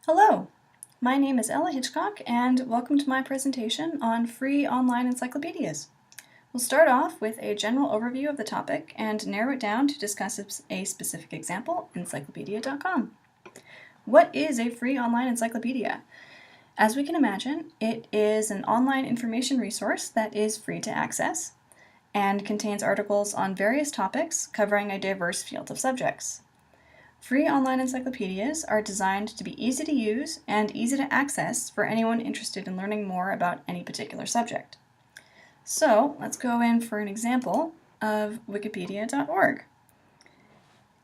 Hello, my name is Ella Hitchcock and welcome to my presentation on free online encyclopedias. We'll start off with a general overview of the topic and narrow it down to discuss a specific example, encyclopedia.com. What is a free online encyclopedia? As we can imagine, it is an online information resource that is free to access and contains articles on various topics covering a diverse field of subjects. Free online encyclopedias are designed to be easy to use and easy to access for anyone interested in learning more about any particular subject. So let's go in for an example of wikipedia.org.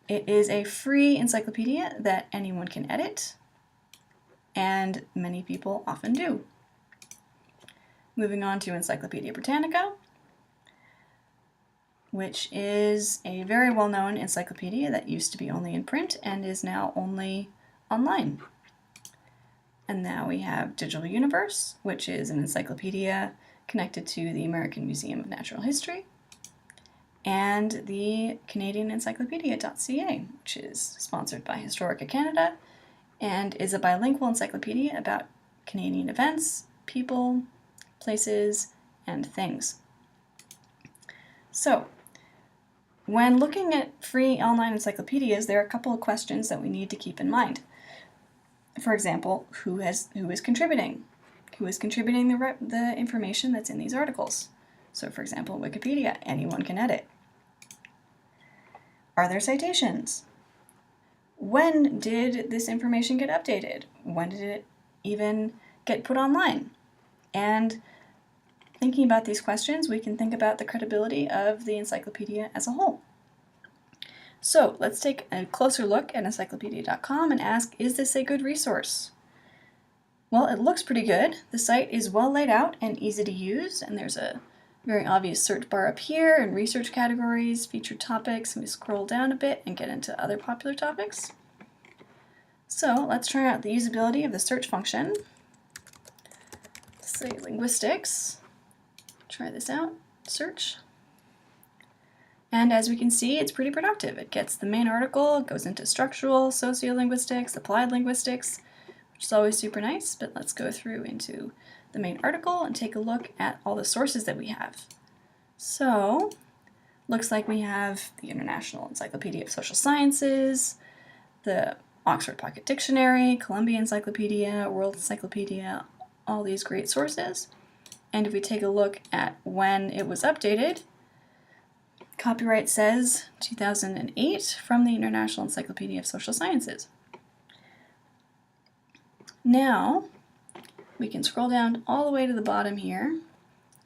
It is a free encyclopedia that anyone can edit, and many people often do. Moving on to Encyclopedia Britannica, which is a very well-known encyclopedia that used to be only in print and is now only online. And now we have Digital Universe, which is an encyclopedia connected to the American Museum of Natural History, and the Canadian Encyclopedia.ca, which is sponsored by Historica Canada and is a bilingual encyclopedia about Canadian events, people, places, and things. So, when looking at free online encyclopedias, there are a couple of questions that we need to keep in mind. For example, who is contributing? Who is contributing the information that's in these articles? So for example, Wikipedia, anyone can edit. Are there citations? When did this information get updated? When did it even get put online? And thinking about these questions, we can think about the credibility of the encyclopedia as a whole. So let's take a closer look at encyclopedia.com and ask, is this a good resource? Well, it looks pretty good. The site is well laid out and easy to use, and there's a very obvious search bar up here and research categories, featured topics, and we scroll down a bit and get into other popular topics. So let's try out the usability of the search function. Let's say linguistics. Try this out, search. And as we can see, it's pretty productive. It gets the main article, it goes into structural, sociolinguistics, applied linguistics, which is always super nice, but let's go through into the main article and take a look at all the sources that we have. So, looks like we have the International Encyclopedia of Social Sciences, the Oxford Pocket Dictionary, Columbia Encyclopedia, World Encyclopedia, all these great sources. And if we take a look at when it was updated, copyright says 2008 from the International Encyclopedia of Social Sciences. Now, we can scroll down all the way to the bottom here,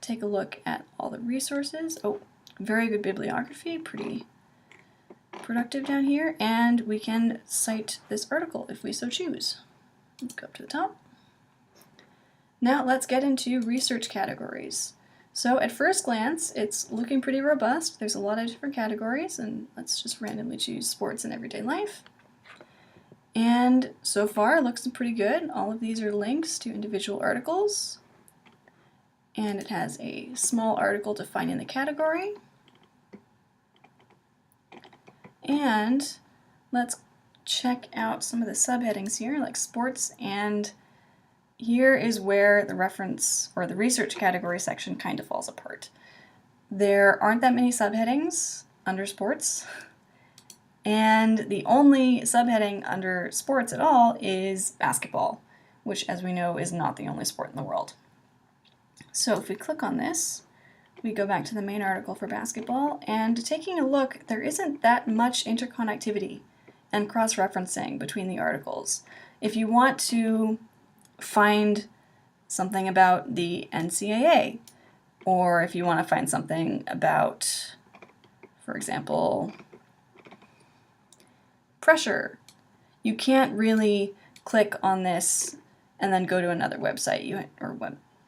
take a look at all the resources. Oh, very good bibliography, pretty productive down here, and we can cite this article if we so choose. Let's go up to the top. Now let's get into research categories. So at first glance, it's looking pretty robust. There's a lot of different categories, and let's just randomly choose sports and everyday life. And so far, it looks pretty good. All of these are links to individual articles. And it has a small article defining the category. And let's check out some of the subheadings here, like sports, and here is where the reference or the research category section kind of falls apart. There aren't that many subheadings under sports, and the only subheading under sports at all is basketball, which, as we know, is not the only sport in the world. So if we click on this, we go back to the main article for basketball, and taking a look, there isn't that much interconnectivity and cross-referencing between the articles. If you want to find something about the NCAA, or if you want to find something about, for example, pressure, you can't really click on this and then go to another website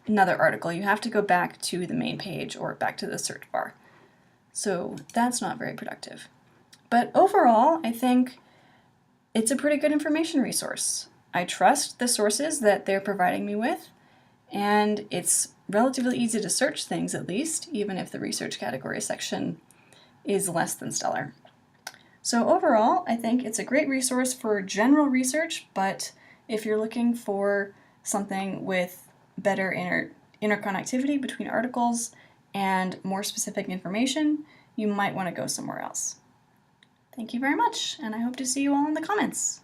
another article. You have to go back to the main page or back to the search bar. So that's not very productive. But overall, I think it's a pretty good information resource. I trust the sources that they're providing me with, and it's relatively easy to search things, at least, even if the research category section is less than stellar. So overall, I think it's a great resource for general research, but If you're looking for something with better interconnectivity between articles and more specific information, you might want to go somewhere else. Thank you very much, and I hope to see you all in the comments.